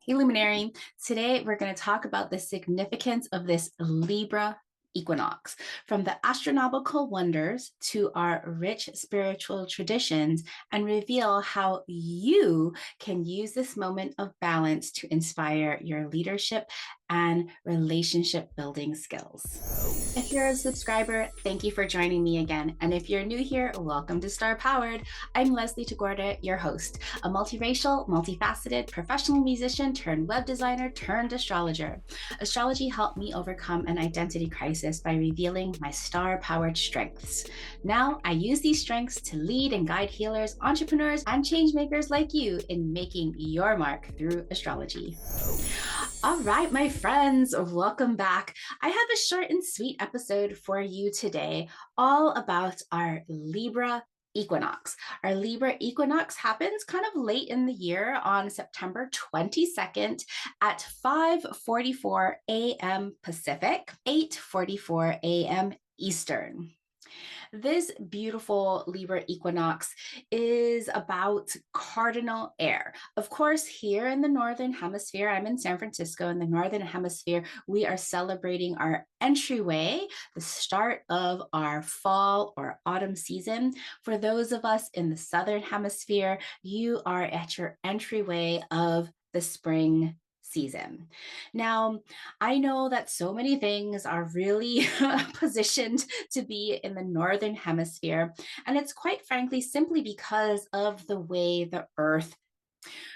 Hey, Luminary. Today, we're going to talk about the significance of this Libra Equinox, from the astronomical wonders to our rich spiritual traditions, and reveal how you can use this moment of balance to inspire your leadership and relationship building skills. If you're a subscriber, thank you for joining me again. And if you're new here, welcome to Star Powered. I'm Leslie Tagorda, your host, a multiracial, multifaceted professional musician turned web designer turned astrologer. Astrology helped me overcome an identity crisis by revealing my star-powered strengths. Now, I use these strengths to lead and guide healers, entrepreneurs, and change makers like you in making your mark through astrology. All right, my friends, welcome back. I have a short and sweet episode for you today, all about our Libra Equinox. Our Libra Equinox happens kind of late in the year on September 22nd at 5:44 a.m. Pacific, 8:44 a.m. Eastern. This beautiful Libra equinox is about cardinal air. Of course, here in the Northern Hemisphere, I'm in San Francisco, in the Northern Hemisphere, we are celebrating our entryway, the start of our fall or autumn season. For those of us in the Southern Hemisphere, you are at your entryway of the spring season. Now, I know that so many things are really positioned to be in the Northern Hemisphere, and it's quite frankly simply because of the way the Earth.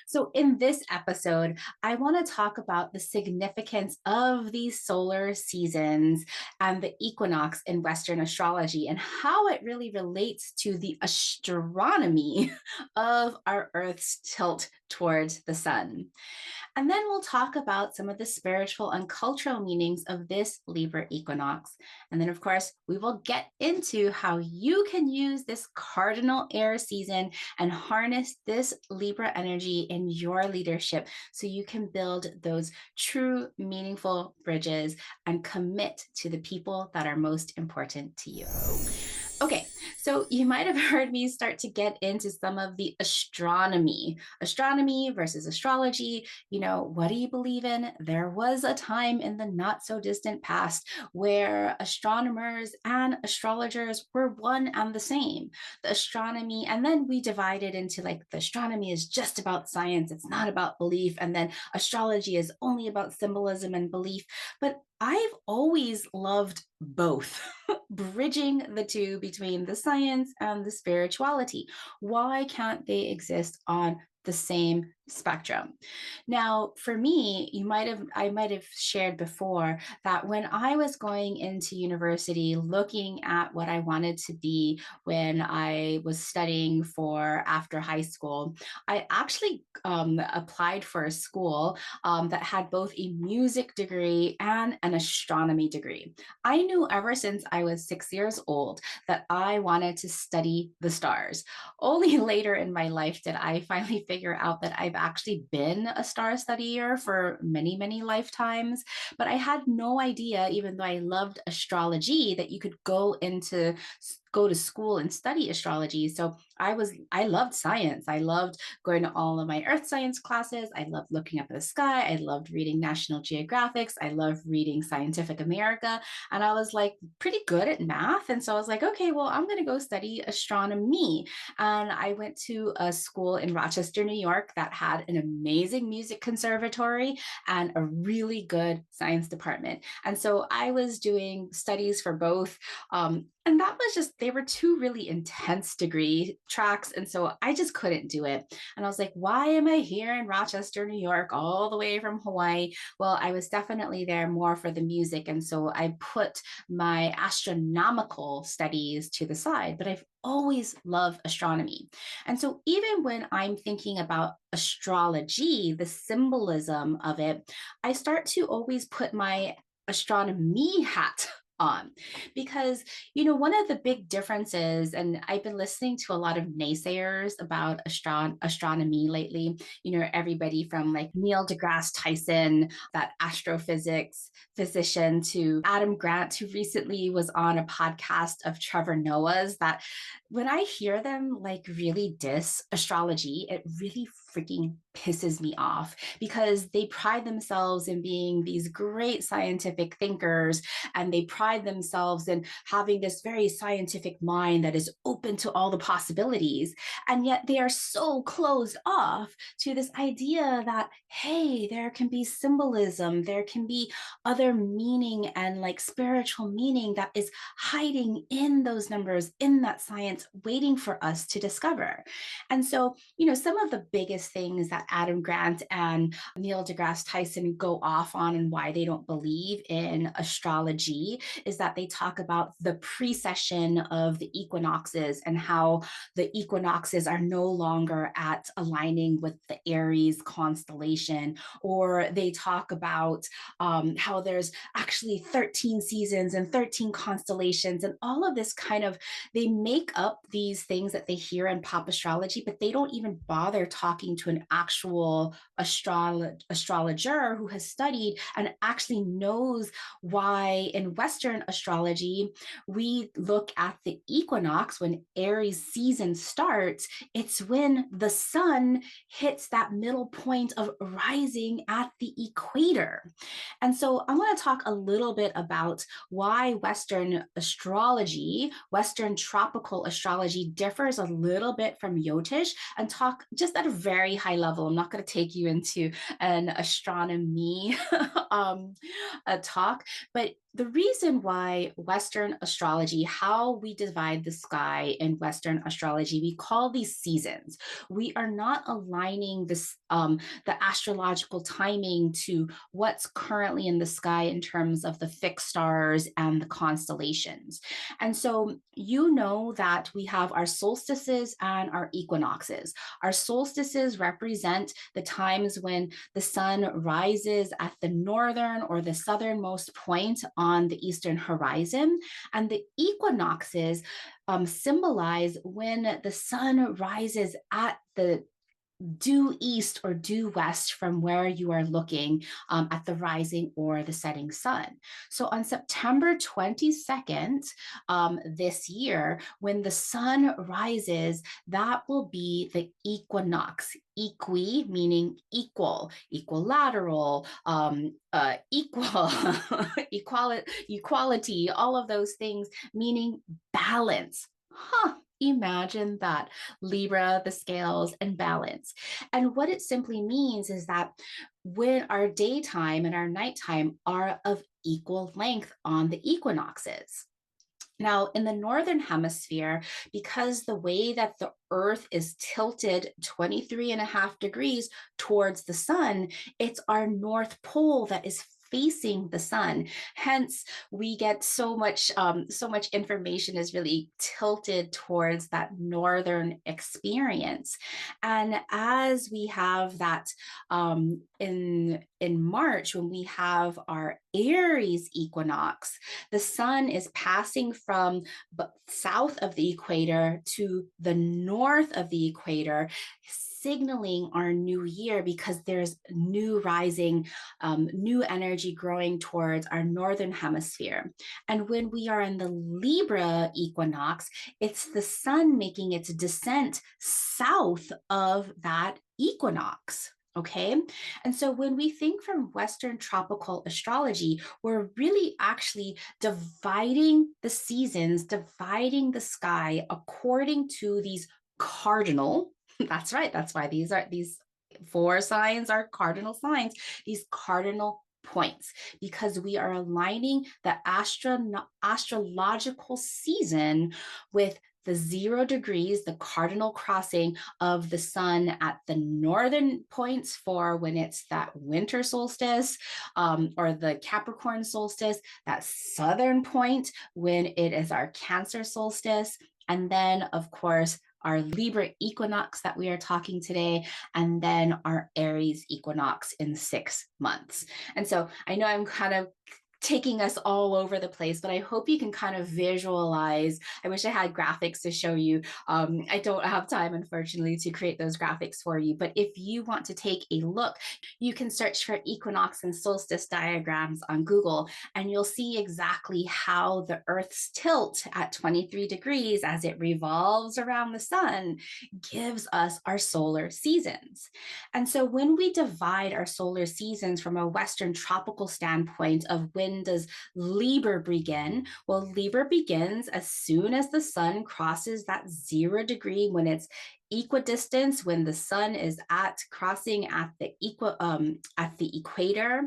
So, in this episode, I want to talk about the significance of these solar seasons and the equinox in Western astrology and how it really relates to the astronomy of our Earth's tilt towards the sun. And then we'll talk about some of the spiritual and cultural meanings of this Libra equinox. And then, of course, we will get into how you can use this cardinal air season and harness this Libra energy in your leadership so you can build those true, meaningful bridges and commit to the people that are most important to you. Okay, so you might have heard me start to get into some of the astronomy versus astrology. What do you believe in? There was a time in the not so distant past where astronomers and astrologers were one and the same. The astronomy, and then we divided into like the astronomy is just about science, it's not about belief, and then astrology is only about symbolism and belief. But I've always loved both, bridging the two between the science and the spirituality. Why can't they exist on the same spectrum? Now, for me, I might have shared before that when I was going into university, looking at what I wanted to be when I was studying for after high school, I actually applied for a school that had both a music degree and an astronomy degree. I knew ever since I was 6 years old that I wanted to study the stars. Only later in my life did I finally figure out that I've actually been a star studier for many, many lifetimes. But I had no idea, even though I loved astrology, that you could go to school and study astrology. So I loved science. I loved going to all of my earth science classes. I loved looking up at the sky. I loved reading National Geographics. I loved reading Scientific America. And I was like pretty good at math. And so I was like, okay, well, I'm going to go study astronomy. And I went to a school in Rochester, New York that had an amazing music conservatory and a really good science department. And so I was doing studies for both. And that was just, they were two really intense degree tracks. And so I just couldn't do it. And I was like, why am I here in Rochester, New York, all the way from Hawaii? Well, I was definitely there more for the music. And so I put my astronomical studies to the side, but I've always loved astronomy. And so even when I'm thinking about astrology, the symbolism of it, I start to always put my astronomy hat on because one of the big differences, and I've been listening to a lot of naysayers about astronomy lately, everybody from like Neil deGrasse Tyson, that astrophysics physician, to Adam Grant, who recently was on a podcast of Trevor Noah's, that when I hear them like really diss astrology, it really freaking pisses me off because they pride themselves in being these great scientific thinkers, and they pride themselves in having this very scientific mind that is open to all the possibilities. And yet they are so closed off to this idea that, hey, there can be symbolism, there can be other meaning and like spiritual meaning that is hiding in those numbers, in that science, waiting for us to discover. And so, some of the biggest things that Adam Grant and Neil deGrasse Tyson go off on and why they don't believe in astrology is that they talk about the precession of the equinoxes and how the equinoxes are no longer at aligning with the Aries constellation, or they talk about how there's actually 13 seasons and 13 constellations and all of this kind of, they make up these things that they hear in pop astrology, but they don't even bother talking to an actual astrologer who has studied and actually knows why in Western astrology, we look at the equinox when Aries season starts. It's when the sun hits that middle point of rising at the equator. And so I want to talk a little bit about why Western astrology, Western tropical astrology differs a little bit from Yotish, and talk just at a very high level. I'm not going to take you into an astronomy talk, but the reason why Western astrology, how we divide the sky in Western astrology, we call these seasons. We are not aligning this, the astrological timing to what's currently in the sky in terms of the fixed stars and the constellations. And so that we have our solstices and our equinoxes. Our solstices represent the times when the sun rises at the northern or the southernmost point on the eastern horizon, and the equinoxes symbolize when the sun rises at the due east or due west from where you are looking at the rising or the setting sun. So on September 22nd this year, when the sun rises, that will be the equinox. Equi meaning equal, equilateral, equal, equality, all of those things meaning balance. Imagine that. Libra, the scales, and balance. And what it simply means is that when our daytime and our nighttime are of equal length on the equinoxes. Now, in the northern hemisphere, because the way that the Earth is tilted 23.5 degrees towards the sun, it's our North Pole that is facing the sun. Hence, we get so much information is really tilted towards that northern experience. And as we have that in March, when we have our Aries equinox, the sun is passing from south of the equator to the north of the equator, signaling our new year because there's new rising, new energy growing towards our northern hemisphere. And when we are in the Libra equinox, it's the sun making its descent south of that equinox. Okay. And so when we think from Western tropical astrology, we're really actually dividing the seasons, dividing the sky according to these cardinal. That's right. That's why these 4 signs are cardinal signs, these cardinal points, because we are aligning the astrological season with the 0 degrees, the cardinal crossing of the sun at the northern points for when it's that winter solstice, or the Capricorn solstice, that southern point when it is our Cancer solstice, and then, of course, our Libra equinox that we are talking today, and then our Aries equinox in 6 months. And so I know I'm kind of taking us all over the place, but I hope you can kind of visualize. I wish I had graphics to show you. I don't have time, unfortunately, to create those graphics for you. But if you want to take a look, you can search for equinox and solstice diagrams on Google, and you'll see exactly how the Earth's tilt at 23 degrees as it revolves around the sun gives us our solar seasons. And so when we divide our solar seasons from a Western tropical standpoint of when does Libra begin? Well, Libra begins as soon as the sun crosses that 0 degree when it's equidistance, when the sun is at crossing at the equator,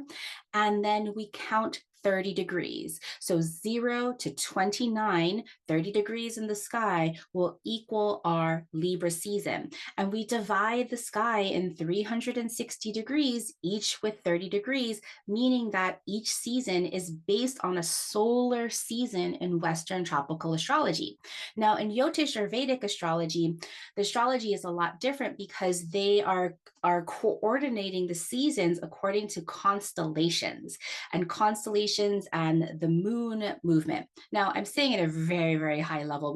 and then we count 30 degrees. So 0 to 29, 30 degrees in the sky will equal our Libra season. And we divide the sky in 360 degrees, each with 30 degrees, meaning that each season is based on a solar season in Western tropical astrology. Now, in Yotish or Vedic astrology, the astrology is a lot different because they are coordinating the seasons according to constellations and the moon movement. Now, I'm saying at a very, very high level.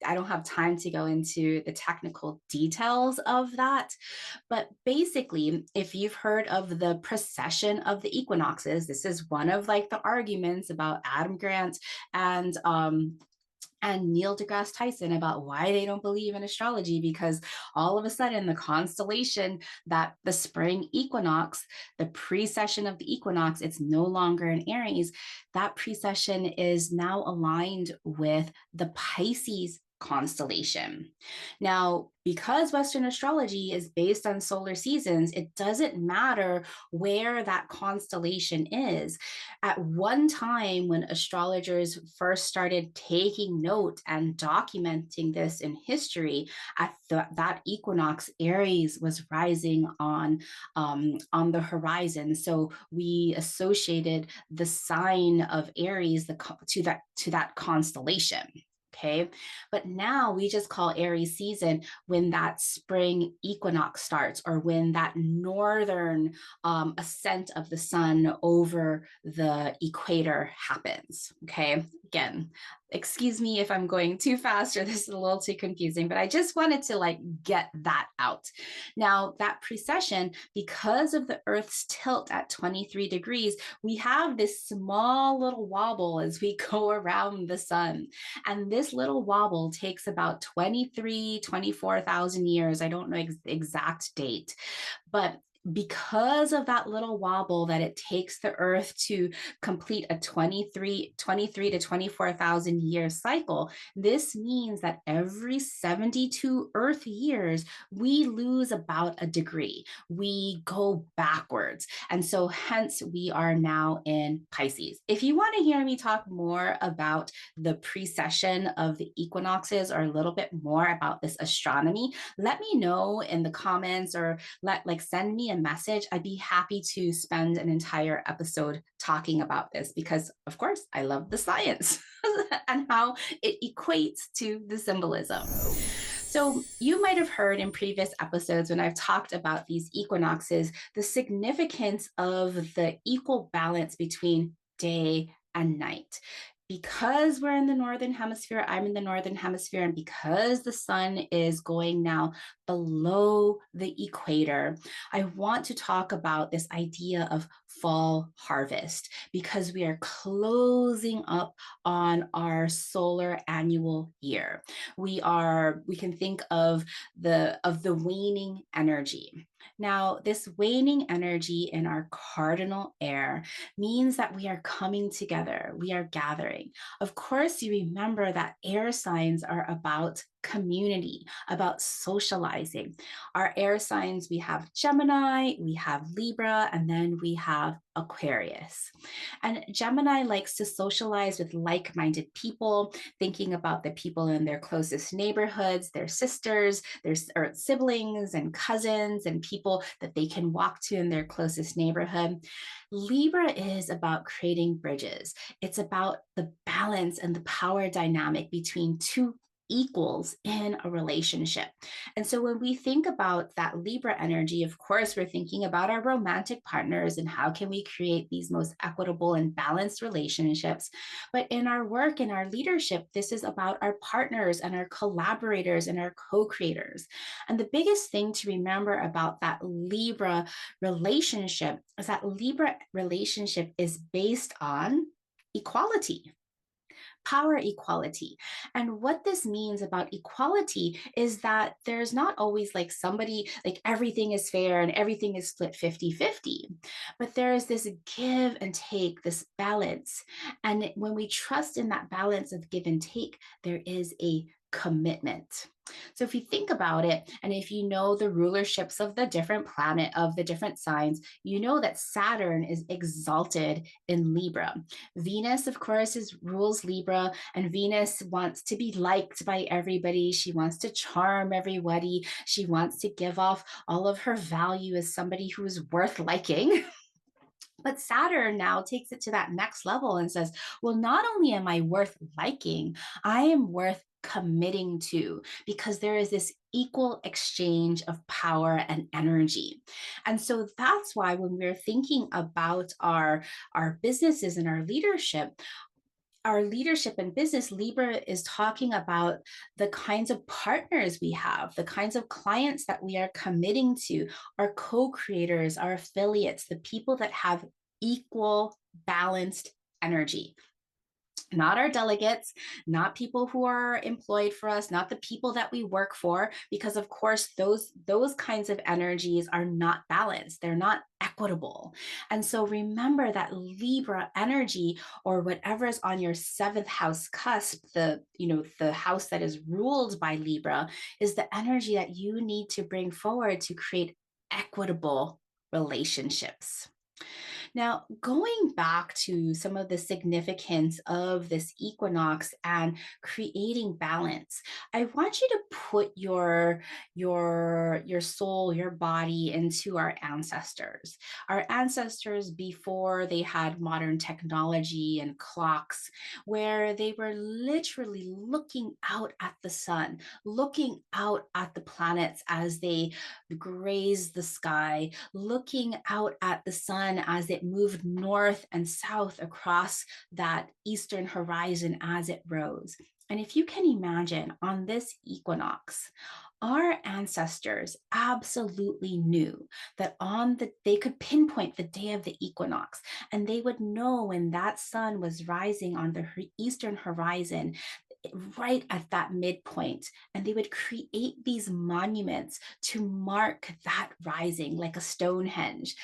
I don't have time to go into the technical details of that. But basically, if you've heard of the precession of the equinoxes, this is one of like the arguments about Adam Grant and Neil deGrasse Tyson about why they don't believe in astrology, because all of a sudden the constellation that the spring equinox, the precession of the equinox, it's no longer in Aries. That precession is now aligned with the Pisces constellation. Now, because Western astrology is based on solar seasons, it doesn't matter where that constellation is. At one time, when astrologers first started taking note and documenting this in history, at that equinox, Aries was rising on the horizon. So we associated the sign of Aries to that constellation. Okay. But now we just call Aries season when that spring equinox starts, or when that northern ascent of the sun over the equator happens. Okay. Again, excuse me if I'm going too fast or this is a little too confusing, but I just wanted to like get that out. Now, that precession, because of the Earth's tilt at 23 degrees, we have this small little wobble as we go around the sun. And this little wobble takes about 24,000 years. I don't know exact date, but because of that little wobble that it takes the Earth to complete a 23 to 24,000 year cycle, this means that every 72 Earth years, we lose about a degree. We go backwards. And so hence we are now in Pisces. If you want to hear me talk more about the precession of the equinoxes, or a little bit more about this astronomy, let me know in the comments, or send me a message. I'd be happy to spend an entire episode talking about this, because of course I love the science and how it equates to the symbolism. So you might have heard in previous episodes when I've talked about these equinoxes, the significance of the equal balance between day and night. Because we're in the northern hemisphere, I'm in the northern hemisphere, and because the sun is going now below the equator, I want to talk about this idea of fall harvest, because we are closing up on our solar annual year. We can think of the waning energy. Now, this waning energy in our cardinal air means that we are coming together, we are gathering. Of course, you remember that air signs are about community, about socializing. Our air signs, we have Gemini, we have Libra, and then we have Aquarius. And Gemini likes to socialize with like-minded people, thinking about the people in their closest neighborhoods, their sisters, their siblings and cousins, and people that they can walk to in their closest neighborhood. Libra is about creating bridges. It's about the balance and the power dynamic between two equals in a relationship. And so when we think about that Libra energy, of course, we're thinking about our romantic partners and how can we create these most equitable and balanced relationships. But in our work, in our leadership, this is about our partners and our collaborators and our co-creators. And the biggest thing to remember about that Libra relationship is that Libra relationship is based on equality, power equality. And what this means about equality is that there's not always like somebody, like everything is fair and everything is split 50-50, but there is this give and take, this balance. And when we trust in that balance of give and take, there is a commitment. So if you think about it, and if you know the rulerships of the different planet, of the different signs, you know that Saturn is exalted in Libra. Venus, of course, rules Libra, and Venus wants to be liked by everybody. She wants to charm everybody. She wants to give off all of her value as somebody who is worth liking. But Saturn now takes it to that next level and says, well, not only am I worth liking, I am worth committing to, because there is this equal exchange of power and energy. And so that's why when we're thinking about our businesses and our leadership and business, Libra is talking about the kinds of partners we have, the kinds of clients that we are committing to, our co-creators, our affiliates, the people that have equal, balanced energy. Not our delegates, not people who are employed for us, not the people that we work for, because of course those kinds of energies are not balanced. They're not equitable. And so remember that Libra energy, or whatever is on your seventh house cusp, the house that is ruled by Libra, is the energy that you need to bring forward to create equitable relationships. Now, going back to some of the significance of this equinox and creating balance, I want you to put your soul, your body into our ancestors. Our ancestors before they had modern technology and clocks, where they were literally looking out at the sun, looking out at the planets as they graze the sky, looking out at the sun as it moved north and south across that eastern horizon as it rose. And if you can imagine, on this equinox, our ancestors absolutely knew that they could pinpoint the day of the equinox, and they would know when that sun was rising on the eastern horizon, right at that midpoint, and they would create these monuments to mark that rising, like a Stonehenge.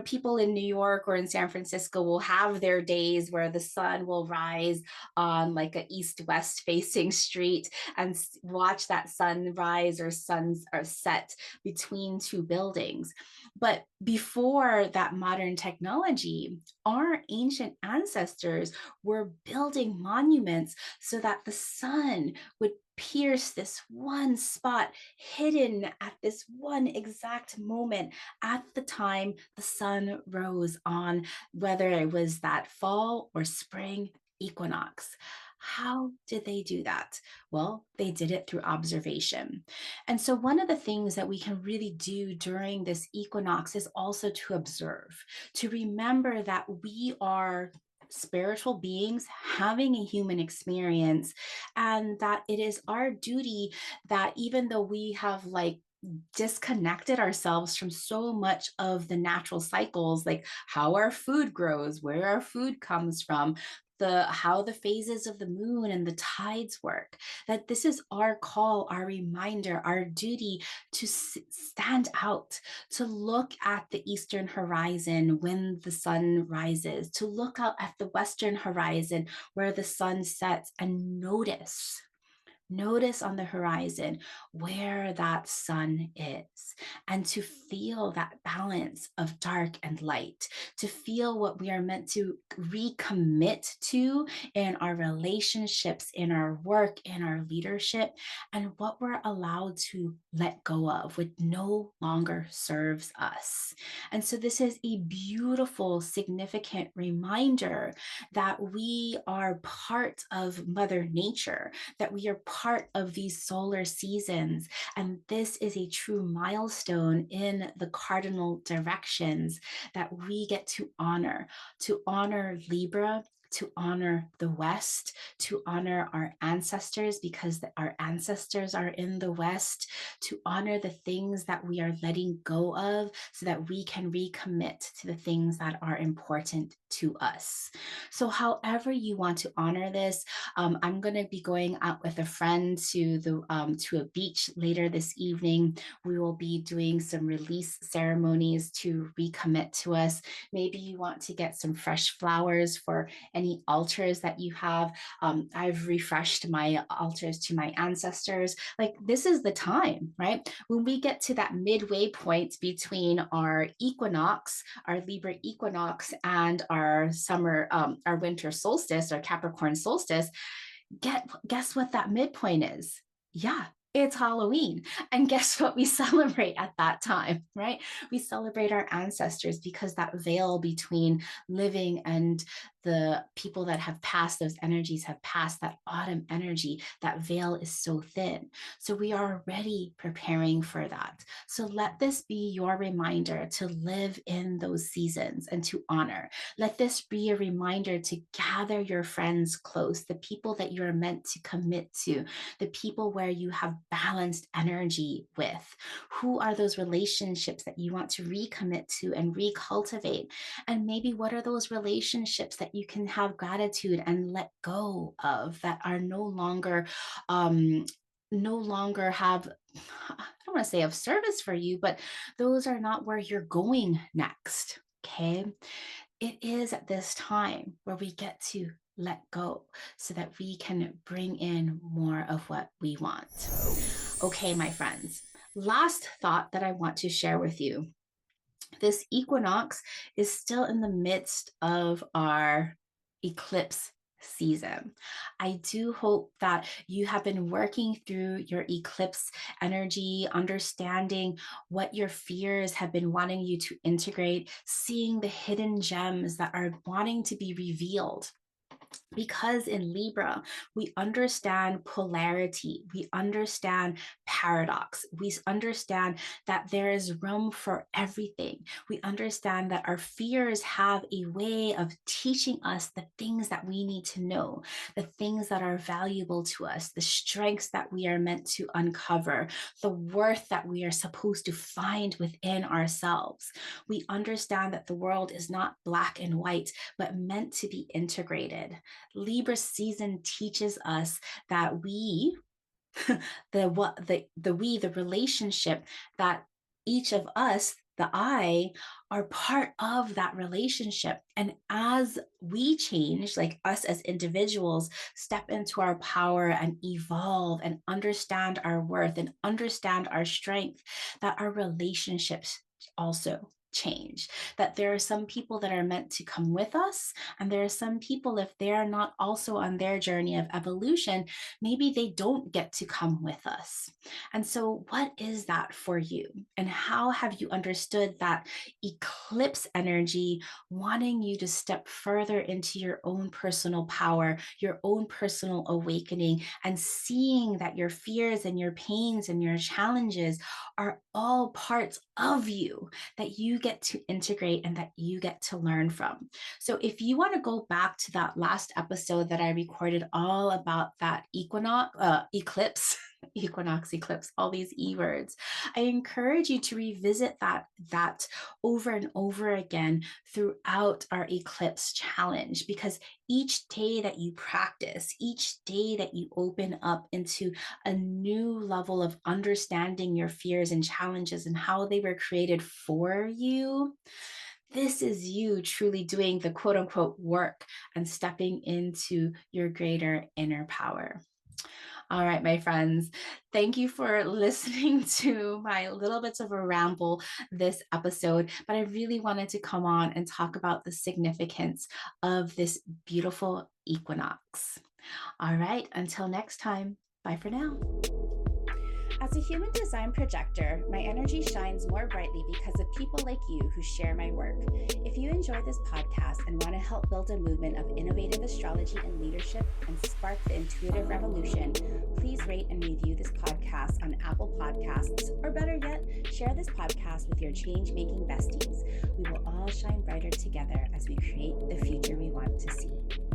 People in New York or in San Francisco will have their days where the sun will rise on like a east-west facing street, and watch that sunrise or suns or set between two buildings. But before that modern technology, our ancient ancestors were building monuments so that the sun would pierce this one spot, hidden at this one exact moment at the time the sun rose on, whether it was that fall or spring equinox. How did they do that? Well, they did it through observation. And so one of the things that we can really do during this equinox is also to observe, to remember that we are spiritual beings having a human experience, and that it is our duty that even though we have like disconnected ourselves from so much of the natural cycles, like how our food grows, where our food comes from, how the phases of the moon and the tides work, that this is our call, our reminder, our duty to stand out, to look at the eastern horizon when the sun rises, to look out at the western horizon where the sun sets, and notice on the horizon where that sun is, and to feel that balance of dark and light, to feel what we are meant to recommit to in our relationships, in our work, in our leadership, and what we're allowed to let go of, what no longer serves us. And so this is a beautiful, significant reminder that we are part of Mother Nature, that we are part of these solar seasons. And this is a true milestone in the cardinal directions that we get to honor Libra, to honor the West, to honor our ancestors because our ancestors are in the West, to honor the things that we are letting go of so that we can recommit to the things that are important to us. So however you want to honor this, I'm going to be going out with a friend to a beach later this evening. We will be doing some release ceremonies to recommit to us. Maybe you want to get some fresh flowers for any altars that you have. I've refreshed my altars to my ancestors. Like, this is the time, right? When we get to that midway point between our equinox, our Libra equinox, and our summer, our winter solstice, or Capricorn solstice, guess what that midpoint is? Yeah, it's Halloween. And guess what we celebrate at that time, right? We celebrate our ancestors, because that veil between living and the people that have passed, those energies have passed, that autumn energy, that veil is so thin. So we are already preparing for that. So let this be your reminder to live in those seasons and to honor. Let this be a reminder to gather your friends close, the people that you're meant to commit to, the people where you have balanced energy with. Who are those relationships that you want to recommit to and recultivate? And maybe what are those relationships that you can have gratitude and let go of, that are no longer have, I don't want to say of service for you, but those are not where you're going next. Okay. It is at this time where we get to let go so that we can bring in more of what we want. Okay, my friends, last thought that I want to share with you. This equinox is still in the midst of our eclipse season. I do hope that you have been working through your eclipse energy, understanding what your fears have been wanting you to integrate, seeing the hidden gems that are wanting to be revealed. Because in Libra, we understand polarity, we understand paradox, we understand that there is room for everything. We understand that our fears have a way of teaching us the things that we need to know, the things that are valuable to us, the strengths that we are meant to uncover, the worth that we are supposed to find within ourselves. We understand that the world is not black and white, but meant to be integrated. Libra season teaches us that we, the relationship, that each of us, the I, are part of that relationship. And as we change, like us as individuals, step into our power and evolve and understand our worth and understand our strength, that our relationships also change. That there are some people that are meant to come with us, and there are some people, if they're not also on their journey of evolution, maybe they don't get to come with us. And so what is that for you? And how have you understood that eclipse energy wanting you to step further into your own personal power, your own personal awakening, and seeing that your fears and your pains and your challenges are all parts of you that you get to integrate and that you get to learn from. So if you want to go back to that last episode that I recorded all about that eclipse, equinox, eclipse, all these E words, I encourage you to revisit that over and over again throughout our eclipse challenge, because each day that you practice, each day that you open up into a new level of understanding your fears and challenges and how they were created for you, this is you truly doing the quote unquote work and stepping into your greater inner power. All right, my friends, thank you for listening to my little bits of a ramble this episode, but I really wanted to come on and talk about the significance of this beautiful equinox. All right, until next time, bye for now. As a human design projector, my energy shines more brightly because of people like you who share my work. If you enjoy this podcast and want to help build a movement of innovative astrology and leadership and spark the intuitive revolution, please rate and review this podcast on Apple Podcasts, or better yet, share this podcast with your change-making besties. We will all shine brighter together as we create the future we want to see.